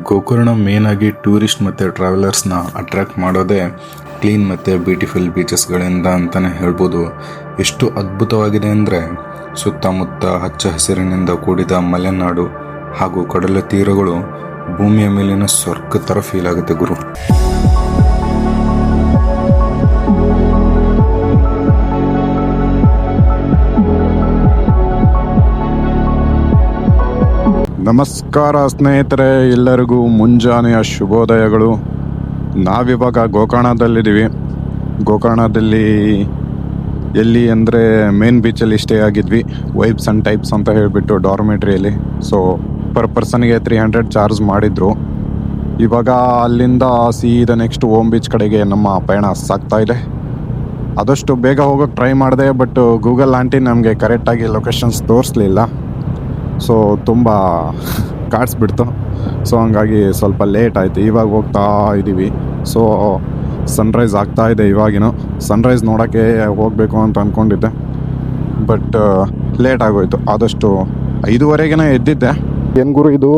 Gokarna main ಆಗಿ tourist ಮತ್ತು ಟ್ರಾವೆಲರ್ಸ್ನ attract ಮಾಡೋದೇ ಕ್ಲೀನ್ ಮತ್ತು ಬ್ಯೂಟಿಫುಲ್ ಬೀಚಸ್ಗಳಿಂದ ಅಂತಲೇ ಹೇಳ್ಬೋದು. ಎಷ್ಟು ಅದ್ಭುತವಾಗಿದೆ ಅಂದರೆ ಸುತ್ತಮುತ್ತ ಹಚ್ಚ ಹಸಿರಿನಿಂದ ಕೂಡಿದ ಮಲೆನಾಡು ಹಾಗೂ ಕಡಲ ತೀರಗಳು ಭೂಮಿಯ ಮೇಲಿನ ಸ್ವರ್ಗ ಥರ ಫೀಲ್ ಆಗುತ್ತೆ ಗುರು. ನಮಸ್ಕಾರ ಸ್ನೇಹಿತರೆ, ಎಲ್ಲರಿಗೂ ಮುಂಜಾನೆಯ ಶುಭೋದಯಗಳು. ನಾವಿವಾಗ ಗೋಕರ್ಣದಲ್ಲಿದ್ದೀವಿ. ಗೋಕರ್ಣದಲ್ಲಿ ಎಲ್ಲಿ ಅಂದರೆ ಮೇನ್ ಬೀಚಲ್ಲಿ ಸ್ಟೇ ಆಗಿದ್ವಿ. ವೈಬ್ಸ್ ಆ್ಯಂಡ್ ಟೈಪ್ಸ್ ಅಂತ ಹೇಳಿಬಿಟ್ಟು ಡಾರ್ಮೆಟ್ರಿಯಲ್ಲಿ. ಸೊ ಪರ್ ಪರ್ಸನ್ಗೆ 300 ಚಾರ್ಜ್ ಮಾಡಿದರು. ಇವಾಗ ಅಲ್ಲಿಂದ ಸೀದಾ ನೆಕ್ಸ್ಟ್ ಓಮ್ ಬೀಚ್ ಕಡೆಗೆ ನಮ್ಮ ಪಯಣ ಸಾಗ್ತಾ ಇದೆ. ಆದಷ್ಟು ಬೇಗ ಹೋಗೋಕ್ಕೆ ಟ್ರೈ ಮಾಡಿದೆ, ಬಟ್ ಗೂಗಲ್ ಆಂಟಿ ನಮಗೆ ಕರೆಕ್ಟಾಗಿ ಲೊಕೇಶನ್ಸ್ ತೋರಿಸ್ಲಿಲ್ಲ. ಸೊ ತುಂಬ ಕಾಡಿಸ್ಬಿಡ್ತು. ಸೊ ಹಂಗಾಗಿ ಸ್ವಲ್ಪ ಲೇಟ್ ಆಯಿತು. ಇವಾಗ ಹೋಗ್ತಾ ಇದ್ದೀವಿ. ಸೊ ಸನ್ರೈಸ್ ಆಗ್ತಾ ಇದೆ. ಇವಾಗಿನ ಸನ್ರೈಸ್ ನೋಡೋಕ್ಕೆ ಹೋಗಬೇಕು ಅಂತ ಅಂದ್ಕೊಂಡಿದ್ದೆ, ಬಟ್ ಲೇಟ್ ಆಗೋಯ್ತು. ಆದಷ್ಟು 5:30ಗೆ ಎದ್ದಿದ್ದೆ. ಏನು ಗುರು ಇದು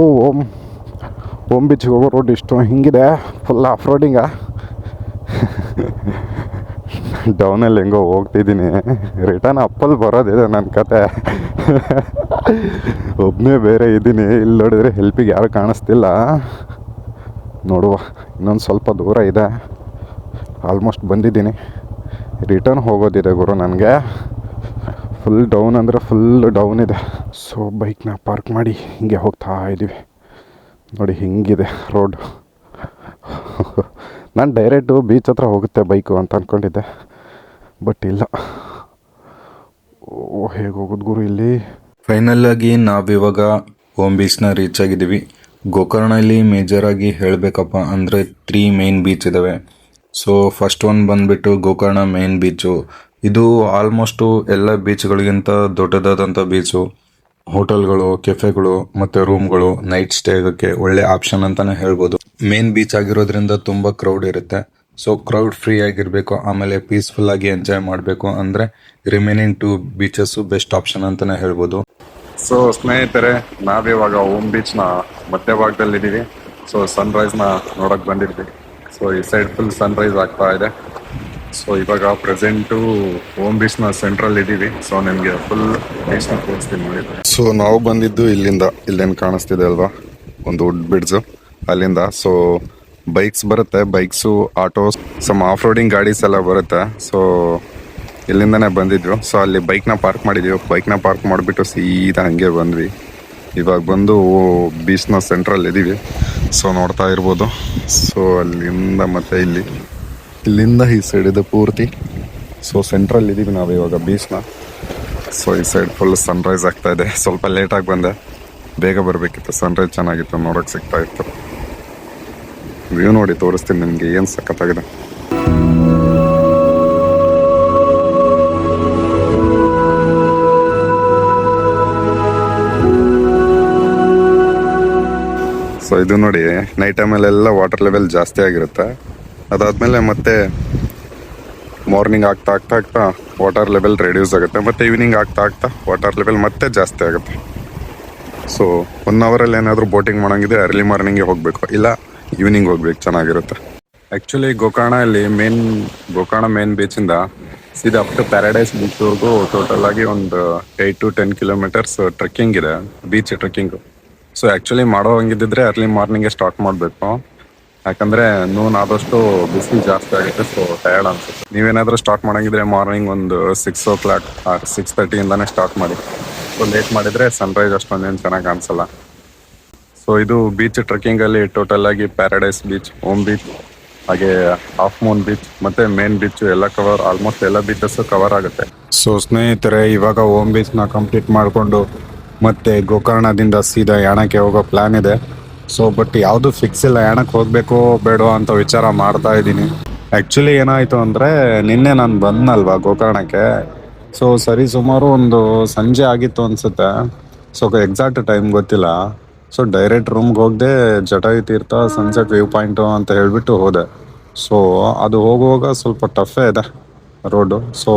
ಓಮ್ ಬೀಚ್ಗೆ ಹೋಗೋ ರೋಡ್ ಇಷ್ಟು ಹಿಂಗಿದೆ, ಫುಲ್ ಆಫ್ ರೋಡಿಂಗ. ಡೌನಲ್ಲಿ ಹೆಂಗೋ ಹೋಗ್ತಿದ್ದೀನಿ. ರಿಟರ್ನ್ ಅಪ್ಪಲ್ಲಿ ಬರೋದಿದೆ ನನ್ನ ಕತೆ. ಒಬ್ಬನೇ ಬೇರೆ ಇದ್ದೀನಿ. ಇಲ್ಲಿ ನೋಡಿದರೆ ಹೆಲ್ಪಿಗೆ ಯಾರು ಕಾಣಿಸ್ತಿಲ್ಲ. ನೋಡುವ, ಇನ್ನೊಂದು ಸ್ವಲ್ಪ ದೂರ ಇದೆ. ಆಲ್ಮೋಸ್ಟ್ ಬಂದಿದ್ದೀನಿ. ರಿಟರ್ನ್ ಹೋಗೋದಿದೆ ಗುರು ನನಗೆ. ಫುಲ್ ಡೌನ್ ಅಂದರೆ ಫುಲ್ ಡೌನ್ ಇದೆ. ಸೊ ಬೈಕ್ನ ಪಾರ್ಕ್ ಮಾಡಿ ಹಿಂಗೆ ಹೋಗ್ತಾ ಇದ್ದೀವಿ. ನೋಡಿ ಹಿಂಗಿದೆ ರೋಡ್. ನಾನು ಡೈರೆಕ್ಟು ಬೀಚ್ ಹತ್ರ ಹೋಗುತ್ತೆ ಬೈಕು ಅಂತ ಅಂದ್ಕೊಂಡಿದ್ದೆ, ಬಟ್ ಇಲ್ಲ. ಹೇಗೆ ಹೋಗೋದು ಗುರು ಇಲ್ಲಿ? ಫೈನಲ್ ಆಗಿ ನಾವಿವಾಗ ಓಮ್ ಬೀಚ್ನ ರೀಚ್ ಆಗಿದ್ದೀವಿ. ಗೋಕರ್ಣಲ್ಲಿ ಮೇಜರಾಗಿ ಹೇಳಬೇಕಪ್ಪ ಅಂದರೆ 3 ಮೇನ್ ಬೀಚ್ ಇದ್ದಾವೆ. ಸೊ ಫಸ್ಟ್ ಒನ್ ಬಂದುಬಿಟ್ಟು ಗೋಕರ್ಣ ಮೇನ್ ಬೀಚು. ಇದು ಆಲ್ಮೋಸ್ಟು ಎಲ್ಲ ಬೀಚ್ಗಳಿಗಿಂತ ದೊಡ್ಡದಾದಂಥ ಬೀಚು. ಹೋಟೆಲ್ಗಳು, ಕೆಫೆಗಳು ಮತ್ತು ರೂಮ್ಗಳು ನೈಟ್ ಸ್ಟೇ ಆಗೋಕ್ಕೆ ಒಳ್ಳೆ ಆಪ್ಷನ್ ಅಂತಲೇ ಹೇಳ್ಬೋದು. ಮೇನ್ ಬೀಚ್ ಆಗಿರೋದ್ರಿಂದ ತುಂಬ ಕ್ರೌಡ್ ಇರುತ್ತೆ. ಸೊ ಕ್ರೌಡ್ ಫ್ರೀ ಆಗಿರಬೇಕು, ಆಮೇಲೆ ಪೀಸ್ಫುಲ್ಲಾಗಿ ಎಂಜಾಯ್ ಮಾಡಬೇಕು ಅಂದರೆ ರಿಮೈನಿಂಗ್ 2 ಬೀಚಸ್ಸು ಬೆಸ್ಟ್ ಆಪ್ಷನ್ ಅಂತಲೇ ಹೇಳ್ಬೋದು. ಸೊ ಸ್ನೇಹಿತರೆ, ನಾವಿವಾಗ ಓಮ್ ಬೀಚ್ನ ಮಧ್ಯಭಾಗದಲ್ಲಿದ್ದೀವಿ. ಸೊ ಸನ್ರೈಸ್ನ ನೋಡೋಕ್ಕೆ ಬಂದಿದ್ವಿ. ಸೊ ಈ ಸೈಡ್ ಫುಲ್ ಸನ್ರೈಸ್ ಆಗ್ತಾ ಇದೆ. ಸೊ ಇವಾಗ ಪ್ರೆಸೆಂಟು ಓಮ್ ಬೀಚ್ನ ಸೆಂಟ್ರಲ್ ಇದ್ದೀವಿ. ಸೊ ನಿಮಗೆ ಫುಲ್ ಬೀಚ್ನ ತೋರಿಸ್ತೀನಿ ನೋಡಿ. ಸೊ ನಾವು ಬಂದಿದ್ದು ಇಲ್ಲಿಂದ. ಇಲ್ಲೇನು ಕಾಣಿಸ್ತಿದೆ ಅಲ್ವಾ, ಒಂದು ವುಡ್ ಬ್ರಿಡ್ಜು, ಅಲ್ಲಿಂದ. ಸೊ ಬೈಕ್ಸ್ ಬರುತ್ತೆ, bikes, autos, some off roading ಗಾಡೀಸ್ ಎಲ್ಲ ಬರುತ್ತೆ. ಸೊ ಇಲ್ಲಿಂದನೇ ಬಂದಿದ್ವಿ. ಸೊ ಅಲ್ಲಿ ಬೈಕ್ನ ಪಾರ್ಕ್ ಮಾಡಿದ್ದೀವಿ. ಬೈಕ್ನ ಪಾರ್ಕ್ ಮಾಡಿಬಿಟ್ಟು ಸೀದಾ ಹಾಗೆ ಬಂದ್ವಿ. ಇವಾಗ ಬಂದು ಬೀಚ್ನ ಸೆಂಟ್ರಲ್ ಇದ್ದೀವಿ. ಸೊ ನೋಡ್ತಾ ಇರ್ಬೋದು. ಸೊ ಅಲ್ಲಿಂದ ಮತ್ತೆ ಇಲ್ಲಿಂದ ಈ ಸೈಡ್ ಇದೆ ಪೂರ್ತಿ. ಸೊ ಸೆಂಟ್ರಲ್ ಇದ್ದೀವಿ ನಾವು ಇವಾಗ ಬೀಚ್ನ. ಸೊ ಈ ಸೈಡ್ ಫುಲ್ ಸನ್ರೈಸ್ ಆಗ್ತಾ ಇದೆ. ಸ್ವಲ್ಪ ಲೇಟಾಗಿ ಬಂದೆ, ಬೇಗ ಬರಬೇಕಿತ್ತು. ಸನ್ರೈಸ್ ಚೆನ್ನಾಗಿತ್ತು, ನೋಡೋಕ್ಕೆ ಸಿಗ್ತಾ ಇತ್ತು. ವ್ಯೂ ನೋಡಿ ತೋರಿಸ್ತೀನಿ ನಿಮಗೆ, ಏನು ಸಖತ್ತಾಗಿದೆ. ಸೊ ಇದು ನೋಡಿ, ನೈಟ್ ಟೈಮಲ್ಲೆಲ್ಲ ವಾಟರ್ ಲೆವೆಲ್ ಜಾಸ್ತಿ ಆಗಿರುತ್ತೆ. ಅದಾದಮೇಲೆ ಮತ್ತೆ ಮಾರ್ನಿಂಗ್ ಆಗ್ತಾ ವಾಟರ್ ಲೆವೆಲ್ ರೆಡ್ಯೂಸ್ ಆಗುತ್ತೆ. ಮತ್ತು ಈವ್ನಿಂಗ್ ಆಗ್ತಾ ವಾಟರ್ ಲೆವೆಲ್ ಮತ್ತೆ ಜಾಸ್ತಿ ಆಗುತ್ತೆ. ಸೊ 1 ಅವರಲ್ಲಿ ಏನಾದರೂ ಬೋಟಿಂಗ್ ಮಾಡೋಂಗಿದೆ ಅರ್ಲಿ ಮಾರ್ನಿಂಗ್ಗೆ ಹೋಗಬೇಕು, ಇಲ್ಲ ಈವ್ನಿಂಗ್ ಹೋಗ್ಬೇಕು, ಚೆನ್ನಾಗಿರುತ್ತೆ. ಆ್ಯಕ್ಚುಲಿ ಗೋಕರ್ಣಲ್ಲಿ ಗೋಕರ್ಣ ಮೇನ್ ಬೀಚಿಂದ ಸೀದಾ ಅಪ್ ಟು ಪ್ಯಾರಡೈಸ್ ಬೀಚ್ವರೆಗೂ ಟೋಟಲ್ ಆಗಿ ಒಂದು 8 to 10 ಕಿಲೋಮೀಟರ್ಸ್ ಟ್ರೆಕ್ಕಿಂಗ್ ಇದೆ, ಬೀಚ್ ಟ್ರೆಕ್ಕಿಂಗು. ಸೊ ಆ್ಯಕ್ಚುಲಿ ಮಾಡೋ ಹಂಗಿದ್ದಿದ್ರೆ ಅರ್ಲಿ ಮಾರ್ನಿಂಗ್ಗೆ ಸ್ಟಾರ್ಟ್ ಮಾಡಬೇಕು, ಯಾಕಂದರೆ ನೂನ್ ಆದಷ್ಟು ಬಿಸಿಲು ಜಾಸ್ತಿ ಆಗುತ್ತೆ. ಸೊ ಟಯರ್ಡ್ ಅನ್ಸುತ್ತೆ. ನೀವೇನಾದರೂ ಸ್ಟಾರ್ಟ್ ಮಾಡೋಂಗಿದ್ರೆ ಮಾರ್ನಿಂಗ್ ಒಂದು 6 o'clock 6:30ಇಂದಾನೇ ಸ್ಟಾರ್ಟ್ ಮಾಡಿ. ಸೊ ಲೇಟ್ ಮಾಡಿದರೆ ಸನ್ರೈಸ್ ಅಷ್ಟೊಂದೇನು ಚೆನ್ನಾಗಿ ಕಾಣಿಸಲ್ಲ. ಸೊ ಇದು ಬೀಚ್ ಟ್ರೆಕ್ಕಿಂಗಲ್ಲಿ ಟೋಟಲ್ ಆಗಿ ಪ್ಯಾರಡೈಸ್ ಬೀಚ್, ಓಮ್ ಬೀಚ್, ಹಾಗೆ ಹಾಫ್ ಮೂನ್ ಬೀಚ್ ಮತ್ತು ಮೇನ್ ಬೀಚ್ ಎಲ್ಲ ಕವರ್, ಆಲ್ಮೋಸ್ಟ್ ಎಲ್ಲ ಬೀಚಸ್ಸು ಕವರ್ ಆಗುತ್ತೆ. ಸೊ ಸ್ನೇಹಿತರೆ, ಇವಾಗ ಓಮ್ ಬೀಚ್ನ ಕಂಪ್ಲೀಟ್ ಮಾಡಿಕೊಂಡು ಮತ್ತೆ ಗೋಕರ್ಣದಿಂದ ಸೀದಾ ಯಾಣಕ್ಕೆ ಹೋಗೋ ಪ್ಲ್ಯಾನ್ ಇದೆ. ಸೊ ಬಟ್ ಯಾವುದು ಫಿಕ್ಸ್ ಇಲ್ಲ, ಯಾಣಕ್ಕೆ ಹೋಗಬೇಕೋ ಬೇಡೋ ಅಂತ ವಿಚಾರ ಮಾಡ್ತಾ ಇದ್ದೀನಿ. ಆ್ಯಕ್ಚುಲಿ ಏನಾಯಿತು ಅಂದರೆ, ನಿನ್ನೆ ನಾನು ಬಂದನಲ್ವಾ ಗೋಕರ್ಣಕ್ಕೆ. ಸೊ ಸರಿ ಸುಮಾರು ಒಂದು ಸಂಜೆ ಆಗಿತ್ತು ಅನಿಸುತ್ತೆ. ಸೊ ಎಕ್ಸಾಕ್ಟ್ ಟೈಮ್ ಗೊತ್ತಿಲ್ಲ. ಸೊ ಡೈರೆಕ್ಟ್ ರೂಮ್ಗೆ ಹೋಗದೆ ಜಟಾಯು ತೀರ್ಥ ಸನ್ಸೆಟ್ ವ್ಯೂ ಪಾಯಿಂಟು ಅಂತ ಹೇಳಿಬಿಟ್ಟು ಹೋದೆ. ಸೊ ಅದು ಹೋಗುವಾಗ ಸ್ವಲ್ಪ ಟಫೇ ಇದೆ ರೋಡು. ಸೊ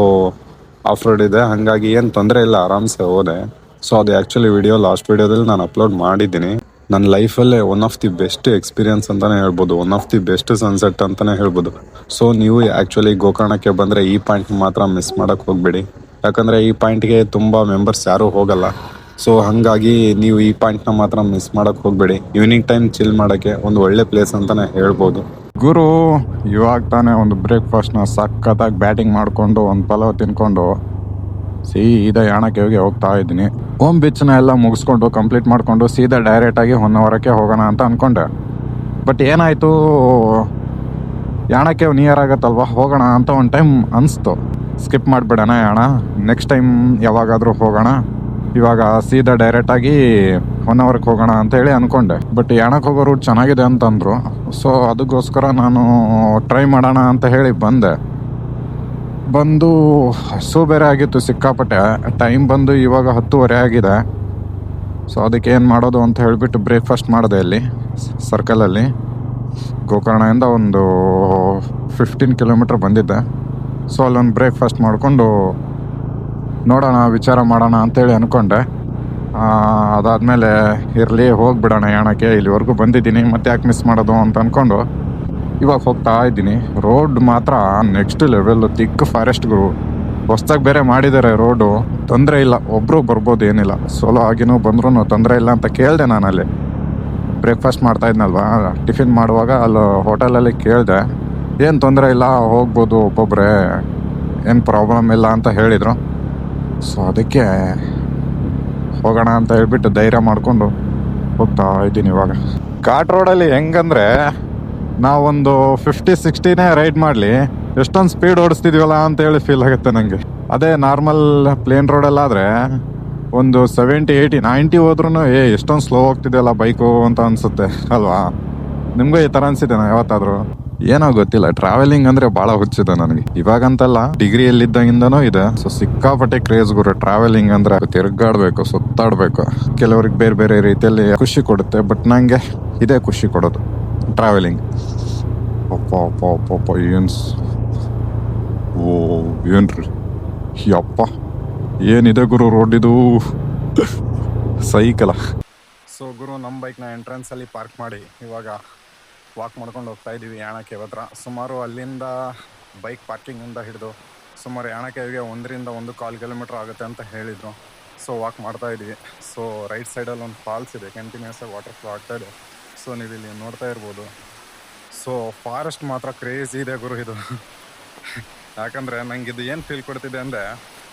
ಆಫ್ ರೋಡ್ ಇದೆ, ಹಾಗಾಗಿ ಏನು ತೊಂದರೆ ಇಲ್ಲ, ಆರಾಮ್ಸೆ ಹೋದೆ. ಸೊ ಅದು ಆ್ಯಕ್ಚುಲಿ ಲಾಸ್ಟ್ ವಿಡಿಯೋದಲ್ಲಿ ನಾನು ಅಪ್ಲೋಡ್ ಮಾಡಿದ್ದೀನಿ. ನನ್ನ ಲೈಫಲ್ಲೇ one of the best experience ಅಂತಲೇ ಹೇಳ್ಬೋದು, one of the best sunset ಅಂತಲೇ ಹೇಳ್ಬೋದು. ಸೊ ನೀವು ಆ್ಯಕ್ಚುಲಿ ಗೋಕರ್ಣಕ್ಕೆ ಬಂದರೆ ಈ ಪಾಯಿಂಟ್ ಮಾತ್ರ ಮಿಸ್ ಮಾಡೋಕ್ಕೆ ಹೋಗಬೇಡಿ, ಯಾಕಂದರೆ ಈ ಪಾಯಿಂಟ್ಗೆ ತುಂಬ ಮೆಂಬರ್ಸ್ ಯಾರೂ ಹೋಗಲ್ಲ. ಸೊ ಹಾಗಾಗಿ ನೀವು ಈ ಪಾಯಿಂಟ್ನ ಮಾತ್ರ ಮಿಸ್ ಮಾಡೋಕ್ಕೆ ಹೋಗಬೇಡಿ. ಈವ್ನಿಂಗ್ ಟೈಮ್ ಚಿಲ್ ಮಾಡೋಕ್ಕೆ ಒಂದು ಒಳ್ಳೆ ಪ್ಲೇಸ್ ಅಂತಲೇ ಹೇಳ್ಬೋದು. ಗುರು ಇವಾಗ ತಾನೇ ಒಂದು ಬ್ರೇಕ್ಫಾಸ್ಟ್ನ ಸಖತ್ತಾಗಿ ಬ್ಯಾಟಿಂಗ್ ಮಾಡಿಕೊಂಡು ಒಂದು ಪಲಾವ್ ತಿನ್ಕೊಂಡು ಸೀದಾ ಯಾಣಕ್ಕೆ ಹೋಗ್ತಾ ಇದ್ದೀನಿ. ಹೋಮ್ ಬೀಚ್ನ ಎಲ್ಲ ಮುಗಿಸ್ಕೊಂಡು ಕಂಪ್ಲೀಟ್ ಮಾಡಿಕೊಂಡು ಸೀದಾ ಡೈರೆಕ್ಟಾಗಿ ಹೊನ್ನವರಕ್ಕೆ ಹೋಗೋಣ ಅಂತ ಅಂದ್ಕೊಂಡೆ. ಬಟ್ ಏನಾಯಿತು, ಯಾಣಕ್ಕೆ ನಿಯರ್ ಆಗತ್ತಲ್ವ, ಹೋಗೋಣ ಅಂತ ಒಂದು ಟೈಮ್ ಅನಿಸ್ತು. ಸ್ಕಿಪ್ ಮಾಡಿಬಿಡೋಣ ಯಾಣ, ನೆಕ್ಸ್ಟ್ ಟೈಮ್ ಯಾವಾಗಾದರೂ ಹೋಗೋಣ, ಇವಾಗ ಸೀದಾ ಡೈರೆಕ್ಟಾಗಿ ಹೊನ್ನವರಕ್ಕೆ ಹೋಗೋಣ ಅಂತೇಳಿ ಅಂದ್ಕೊಂಡೆ. ಬಟ್ ಯಾಣಕ್ಕೆ ಹೋಗೋ ರೂಟ್ ಚೆನ್ನಾಗಿದೆ ಅಂತಂದರು. ಸೊ ಅದಕ್ಕೋಸ್ಕರ ನಾನು ಟ್ರೈ ಮಾಡೋಣ ಅಂತ ಹೇಳಿ ಬಂದು ಹಸು ಬೇರೆ ಆಗಿತ್ತು ಸಿಕ್ಕಾಪಟ್ಟೆ. ಟೈಮ್ ಬಂದು ಇವಾಗ 10:30 ಆಗಿದೆ. ಸೊ ಅದಕ್ಕೆ ಏನು ಮಾಡೋದು ಅಂತ ಹೇಳಿಬಿಟ್ಟು ಬ್ರೇಕ್ಫಾಸ್ಟ್ ಮಾಡಿದೆ ಅಲ್ಲಿ ಸರ್ಕಲಲ್ಲಿ. ಗೋಕರ್ಣದಿಂದ ಒಂದು 15 ಕಿಲೋಮೀಟ್ರ್ ಬಂದಿದ್ದೆ. ಸೊ ಅಲ್ಲೊಂದು ಬ್ರೇಕ್ಫಾಸ್ಟ್ ಮಾಡಿಕೊಂಡು ನೋಡೋಣ, ವಿಚಾರ ಮಾಡೋಣ ಅಂತೇಳಿ ಅಂದ್ಕೊಂಡೆ. ಅದಾದಮೇಲೆ ಇರಲಿ ಹೋಗಿಬಿಡೋಣ ಯಾಣಕ್ಕೆ, ಇಲ್ಲಿವರೆಗೂ ಬಂದಿದ್ದೀನಿ ಮತ್ತೆ ಯಾಕೆ ಮಿಸ್ ಮಾಡೋದು ಅಂತ ಅಂದ್ಕೊಂಡು ಇವಾಗ ಹೋಗ್ತಾ ಇದ್ದೀನಿ. ರೋಡ್ ಮಾತ್ರ ನೆಕ್ಸ್ಟ್ ಲೆವೆಲ್ಲು, ತಿಕ್ ಫಾರೆಸ್ಟ್ಗಳು ಹೊಸ್ದಾಗಿ ಬೇರೆ ಮಾಡಿದ್ದಾರೆ ರೋಡು. ತೊಂದರೆ ಇಲ್ಲ, ಒಬ್ಬರು ಬರ್ಬೋದು, ಏನಿಲ್ಲ. ಸೋಲೋ ಆಗಿನೂ ಬಂದ್ರೂ ತೊಂದರೆ ಇಲ್ಲ ಅಂತ ಕೇಳಿದೆ ನಾನು ಅಲ್ಲಿ. ಬ್ರೇಕ್ಫಾಸ್ಟ್ ಮಾಡ್ತಾ ಇದ್ನಲ್ವ, ಟಿಫಿನ್ ಮಾಡುವಾಗ ಅಲ್ಲಿ ಹೋಟೆಲಲ್ಲಿ ಕೇಳಿದೆ, ಏನು ತೊಂದರೆ ಇಲ್ಲ, ಹೋಗ್ಬೋದು ಒಬ್ಬೊಬ್ಬರೇ, ಏನು ಪ್ರಾಬ್ಲಮ್ ಇಲ್ಲ ಅಂತ ಹೇಳಿದರು. ಸೊ ಅದಕ್ಕೆ ಹೋಗೋಣ ಅಂತ ಹೇಳ್ಬಿಟ್ಟು ಧೈರ್ಯ ಮಾಡಿಕೊಂಡು ಹೋಗ್ತಾ ಇದ್ದೀನಿ ಇವಾಗ. ಘಾಟ್ ರೋಡಲ್ಲಿ ಹೆಂಗಂದರೆ ನಾವೊಂದು 50-60ನೇ ರೈಡ್ ಮಾಡಲಿ ಎಷ್ಟೊಂದು ಸ್ಪೀಡ್ ಓಡಿಸ್ತಿದ್ವಲ್ಲ ಅಂತೇಳಿ ಫೀಲ್ ಆಗುತ್ತೆ ನನಗೆ. ಅದೇ ನಾರ್ಮಲ್ ಪ್ಲೇನ್ ರೋಡಲ್ಲಾದರೆ ಒಂದು 70-80-90 ಹೋದ್ರೂ ಎಷ್ಟೊಂದು ಸ್ಲೋ ಹೋಗ್ತಿದೆಯಲ್ಲ ಬೈಕು ಅಂತ ಅನಿಸುತ್ತೆ ಅಲ್ವಾ? ನಿಮಗೂ ಈ ಥರ ಅನಿಸಿದೆ ಯಾವತ್ತಾದರೂ? ಏನೋ ಗೊತ್ತಿಲ್ಲ, ಟ್ರಾವೆಲಿಂಗ್ ಅಂದರೆ ಭಾಳ ಹುಚ್ಚಿದೆ ನನಗೆ. ಇವಾಗಂತಲ್ಲ, ಡಿಗ್ರಿಯಲ್ಲಿದ್ದಾಗಿಂದನೂ ಇದೆ. ಸೊ ಸಿಕ್ಕಾಪಟ್ಟೆ ಕ್ರೇಜ್ ಗುರು ಟ್ರಾವೆಲಿಂಗ್ ಅಂದರೆ. ತಿರುಗಾಡಬೇಕು, ಸುತ್ತಾಡಬೇಕು. ಕೆಲವ್ರಿಗೆ ಬೇರೆ ಬೇರೆ ರೀತಿಯಲ್ಲಿ ಖುಷಿ ಕೊಡುತ್ತೆ, ಬಟ್ ನನಗೆ ಇದೇ ಖುಷಿ ಕೊಡೋದು, ಟ್ರಾವೆಲಿಂಗ್. ಅಪ್ಪ ಅಪ್ಪ ಅಪ್ಪ ಅಪ್ಪ ಏನ್ರಿ ಯಪ್ಪ, ಏನಿದೆ ಗುರು ರೋಡ್ ಇದು, ಸೈಕಲ. ಸೊ ಗುರು ನಮ್ಮ ಬೈಕ್ನ ಎಂಟ್ರೆನ್ಸಲ್ಲಿ ಪಾರ್ಕ್ ಮಾಡಿ ಇವಾಗ ವಾಕ್ ಮಾಡ್ಕೊಂಡು ಹೋಗ್ತಾ ಇದ್ದೀವಿ ಯಾಣಕ್ಕೆ ಹತ್ರ. ಸುಮಾರು ಅಲ್ಲಿಂದ ಬೈಕ್ ಪಾರ್ಕಿಂಗಿಂದ ಹಿಡಿದು ಸುಮಾರು ಯಾಣಕೆವಿಗೆ 1-1.25 ಕಿಲೋಮೀಟ್ರ್ ಆಗುತ್ತೆ ಅಂತ ಹೇಳಿದರು. ಸೊ ವಾಕ್ ಮಾಡ್ತಾ ಇದ್ವಿ. ಸೊ ರೈಟ್ ಸೈಡಲ್ಲಿ ಒಂದು ಫಾಲ್ಸ್ ಇದೆ, ಕಂಟಿನ್ಯೂಸ್ ಆಗಿ ವಾಟರ್ ಫ್ಲೋ ಆಗ್ತಾ ಇದೆ. ಸೊ ನೀವು ಇಲ್ಲಿ ನೋಡ್ತಾ ಇರ್ಬೋದು. ಸೊ ಫಾರೆಸ್ಟ್ ಮಾತ್ರ ಕ್ರೇಜಿ ಇದೆ ಗುರು ಇದು. ಯಾಕಂದರೆ ನಂಗೆ ಇದು ಏನು ಫೀಲ್ ಕೊಡ್ತಿದೆ ಅಂದರೆ,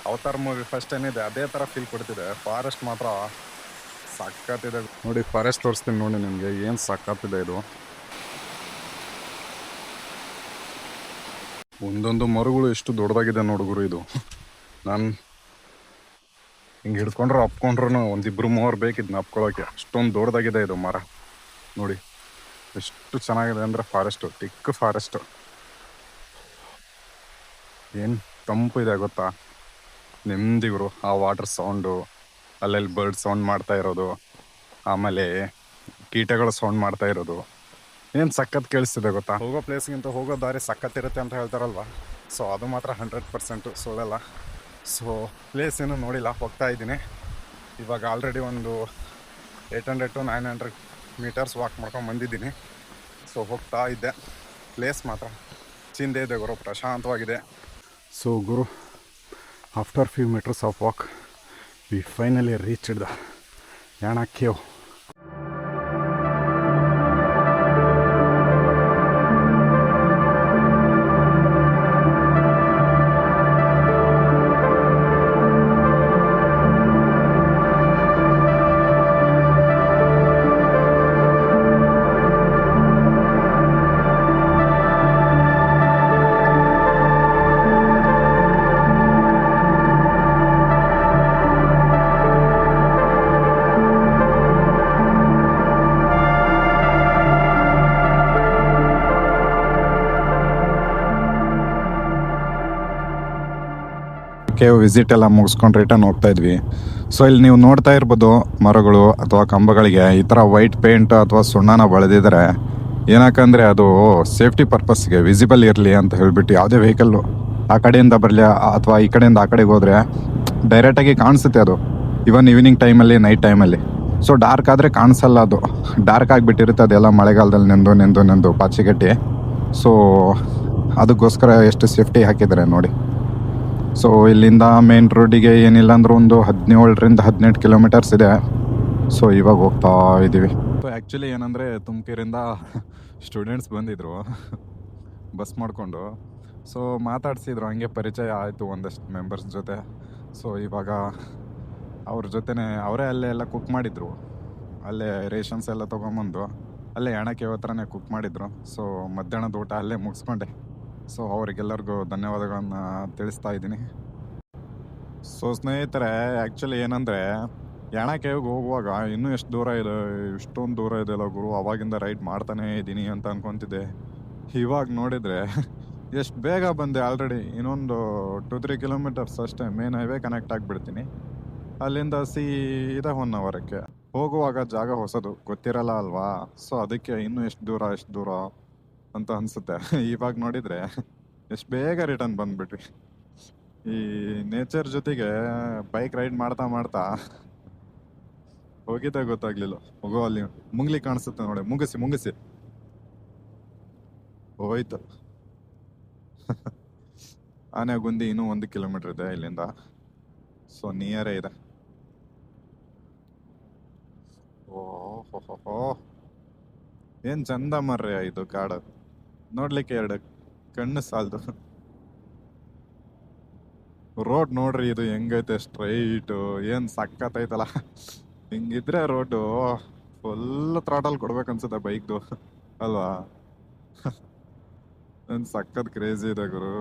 ಅವತಾರ್ ಮೂವಿ ಫಸ್ಟ್ ಏನಿದೆ ಅದೇ ಥರ ಫೀಲ್ ಕೊಡ್ತಿದೆ. ಫಾರೆಸ್ಟ್ ಮಾತ್ರ ಸಕ್ಕತ್ತಿದೆ ನೋಡಿ. ಫಾರೆಸ್ಟ್ ತೋರಿಸ್ತೀನಿ ನೋಡಿ ನಿಮಗೆ, ಏನು ಸಕ್ಕತ್ತಿದೆ ಇದು. ಒಂದೊಂದು ಮರಗಳು ಎಷ್ಟು ದೊಡ್ಡದಾಗಿದೆ ನೋಡುಗುರು ಇದು. ನಾನು ಹಿಂಗೆ ಹಿಡ್ಕೊಂಡ್ರು ಅಪ್ಕೊಂಡ್ರು 1-2-3 ಬೇಕಿದ್ನ ಅಪ್ಕೊಳ್ಳೋಕ್ಕೆ, ಅಷ್ಟೊಂದು ದೊಡ್ಡದಾಗಿದೆ ಇದು ಮರ ನೋಡಿ. ಎಷ್ಟು ಚೆನ್ನಾಗಿದೆ ಅಂದರೆ ಫಾರೆಸ್ಟು, ತಿಕ್ ಫಾರೆಸ್ಟು. ಏನು ತಂಪು ಇದೆ ಗೊತ್ತಾ, ನೆಮ್ಮದಿಗುರು. ಆ ವಾಟರ್ ಸೌಂಡು, ಅಲ್ಲೆಲ್ಲಿ ಬರ್ಡ್ ಸೌಂಡ್ ಮಾಡ್ತಾ ಇರೋದು, ಆಮೇಲೆ ಕೀಟಗಳು ಸೌಂಡ್ ಮಾಡ್ತಾ ಇರೋದು, ಏನು ಸಖತ್ ಕೇಳಿಸ್ತಿದೆ ಗೊತ್ತಾ. ಹೋಗೋ ಪ್ಲೇಸ್ಗಿಂತ ಹೋಗೋ ದಾರಿ ಸಖತ್ತಿರುತ್ತೆ ಅಂತ ಹೇಳ್ತಾರಲ್ವ. ಸೊ ಅದು ಮಾತ್ರ 100% ಸುಳ್ಳಲ್ಲ. ಸೊ ಪ್ಲೇಸ್ ಏನು ನೋಡಿಲ್ಲ, ಹೋಗ್ತಾ ಇದ್ದೀನಿ ಇವಾಗ. ಆಲ್ರೆಡಿ ಒಂದು 800-900 ಮೀಟರ್ಸ್ ವಾಕ್ ಮಾಡ್ಕೊಂಡು ಬಂದಿದ್ದೀನಿ. ಸೊ ಹೋಗ್ತಾ ಇದ್ದೆ. ಪ್ಲೇಸ್ ಮಾತ್ರ ಚಿಂದೆ ಇದೆ ಗುರು, ಪ್ರಶಾಂತವಾಗಿದೆ. ಸೊ ಗುರು, after few meters of walk we finally reached the Yana cave. Cave visit ಎಲ್ಲ ಮುಗಿಸ್ಕೊಂಡು ರಿಟರ್ನ್ ಹೋಗ್ತಾ ಇದ್ವಿ. ಸೊ ಇಲ್ಲಿ ನೀವು ನೋಡ್ತಾ ಇರ್ಬೋದು, ಮರಗಳು ಅಥವಾ ಕಂಬಗಳಿಗೆ ಈ ಥರ ವೈಟ್ ಪೇಂಟ್ ಅಥವಾ ಸುಣ್ಣನ ಬಳೆದಿದ್ದಾರೆ. ಏನಕ್ಕಂದರೆ ಅದು ಸೇಫ್ಟಿ ಪರ್ಪಸ್ಗೆ ವಿಸಿಬಲ್ ಇರಲಿ ಅಂತ ಹೇಳಿಬಿಟ್ಟು ಯಾವುದೇ ವೆಹಿಕಲ್ಲು ಆ ಕಡೆಯಿಂದ ಬರಲಿ ಅಥವಾ ಈ ಕಡೆಯಿಂದ ಆ ಕಡೆಗೆ ಹೋದರೆ ಡೈರೆಕ್ಟಾಗಿ ಕಾಣಿಸುತ್ತೆ ಅದು. ಇವನ್ ಈವ್ನಿಂಗ್ ಟೈಮಲ್ಲಿ, ನೈಟ್ ಟೈಮಲ್ಲಿ ಸೊ ಡಾರ್ಕ್ ಆದರೆ ಕಾಣಿಸಲ್ಲ, ಅದು ಡಾರ್ಕ್ ಆಗಿಬಿಟ್ಟಿರುತ್ತೆ ಅದೆಲ್ಲ ಮಳೆಗಾಲದಲ್ಲಿ ನೆಂದು ಪಾಚಿಗಟ್ಟಿ. ಸೊ ಅದಕ್ಕೋಸ್ಕರ ಎಷ್ಟು ಸೇಫ್ಟಿ ಹಾಕಿದ್ದಾರೆ ನೋಡಿ. ಸೊ ಇಲ್ಲಿಂದ ಮೇನ್ ರೋಡಿಗೆ ಏನಿಲ್ಲ ಅಂದರೂ ಒಂದು 17ರಿಂದ 18 ಕಿಲೋಮೀಟರ್ಸ್ ಇದೆ. ಸೊ ಇವಾಗ ಹೋಗ್ತಾ ಇದ್ದೀವಿ. ಸೊ ಆ್ಯಕ್ಚುಲಿ ಏನಂದರೆ ತುಮಕೂರಿಂದ ಸ್ಟೂಡೆಂಟ್ಸ್ ಬಂದಿದ್ರು ಬಸ್ ಮಾಡಿಕೊಂಡು. ಸೊ ಮಾತಾಡ್ಸಿದ್ರು, ಹಂಗೆ ಪರಿಚಯ ಆಯಿತು ಒಂದಷ್ಟು ಮೆಂಬರ್ಸ್ ಜೊತೆ. ಸೊ ಇವಾಗ ಅವ್ರ ಜೊತೆನೇ ಅವರೇ ಅಲ್ಲೇ ಎಲ್ಲ ಕುಕ್ ಮಾಡಿದ್ರು, ಅಲ್ಲೇ ರೇಷನ್ಸ್ ಎಲ್ಲ ತೊಗೊಂಬಂದು ಅಲ್ಲೇ ಹೆಣಕ್ಕೆ ಹತ್ರನೇ ಕುಕ್ ಮಾಡಿದ್ರು. ಸೊ ಮಧ್ಯಾಹ್ನದ ಊಟ ಅಲ್ಲೇ ಮುಗಿಸ್ಕೊಂಡೆ. ಸೊ ಅವರಿಗೆಲ್ಲರಿಗೂ ಧನ್ಯವಾದಗಳನ್ನ ತಿಳಿಸ್ತಾ ಇದ್ದೀನಿ. ಸೊ ಸ್ನೇಹಿತರೆ, ಆ್ಯಕ್ಚುಲಿ ಏನಂದರೆ ಯಾಣಕೆಗೆ ಹೋಗುವಾಗ ಇನ್ನೂ ಎಷ್ಟು ದೂರ ಇದೆ, ಇಷ್ಟೊಂದು ದೂರ ಇದೆಯಲ್ಲ ಗುರು, ಅವಾಗಿಂದ ರೈಡ್ ಮಾಡ್ತಾನೇ ಇದ್ದೀನಿ ಅಂತ ಅನ್ಕೊತಿದ್ದೆ. ಇವಾಗ ನೋಡಿದರೆ ಎಷ್ಟು ಬೇಗ ಬಂದೆ. ಆಲ್ರೆಡಿ ಇನ್ನೊಂದು 2-3 ಕಿಲೋಮೀಟರ್ಸ್ ಅಷ್ಟೇ, ಮೇನ್ ಹೈವೇ ಕನೆಕ್ಟ್ ಆಗಿಬಿಡ್ತೀನಿ. ಅಲ್ಲಿಂದ ಸೀದಾ 1 ಅವರಕ್ಕೆ ಹೋಗುವಾಗ ಜಾಗ ಹೊಸದು ಗೊತ್ತಿರಲ್ಲ ಅಲ್ವಾ. ಸೊ ಅದಕ್ಕೆ ಇನ್ನೂ ಎಷ್ಟು ದೂರ ಅಂತ ಅನಿಸುತ್ತೆ. ಇವಾಗ ನೋಡಿದರೆ ಎಷ್ಟು ಬೇಗ ರಿಟರ್ನ್ ಬಂದ್ಬಿಟ್ವಿ. ಈ ನೇಚರ್ ಜೊತೆಗೆ ಬೈಕ್ ರೈಡ್ ಮಾಡ್ತಾ ಹೋಗಿದ್ದೆ ಗೊತ್ತಾಗ್ಲಿಲ್ಲ. ಹೋಗೋ ಅಲ್ಲಿ ಮುಂಗ್ಲಿ ಕಾಣಿಸುತ್ತೆ ನೋಡಿ, ಮುಗಿಸಿ ಹೋಯ್ತು. ಆನೆಗುಂದಿ ಇನ್ನೂ 1 ಕಿಲೋಮೀಟರ್ ಇದೆ ಇಲ್ಲಿಂದ. ಸೊ ನಿಯರೇ ಇದೆ. ಓಹೋ, ಏನ್ ಚಂದ ಮರ್ರೆ ಇದು ಕಾಡು, ನೋಡ್ಲಿಕ್ಕೆ 2 ಕಣ್ಣು ಸಾಲದು. ರೋಡ್ ನೋಡ್ರಿ ಇದು ಹೆಂಗೈತೆ, ಸ್ಟ್ರೈಟು, ಏನ್ ಸಕ್ಕತ್ತೈತಲ್ಲ. ಹಿಂಗಿದ್ರೆ ರೋಡು ಫುಲ್ ಥ್ರಾಟಲ್ ಕೊಡ್ಬೇಕನ್ಸುತ್ತೆ ಬೈಕ್ದು ಅಲ್ವಾ. ಏನ್ ಸಕ್ಕತ್ ಕ್ರೇಜಿ ಇದೆ ಗುರು.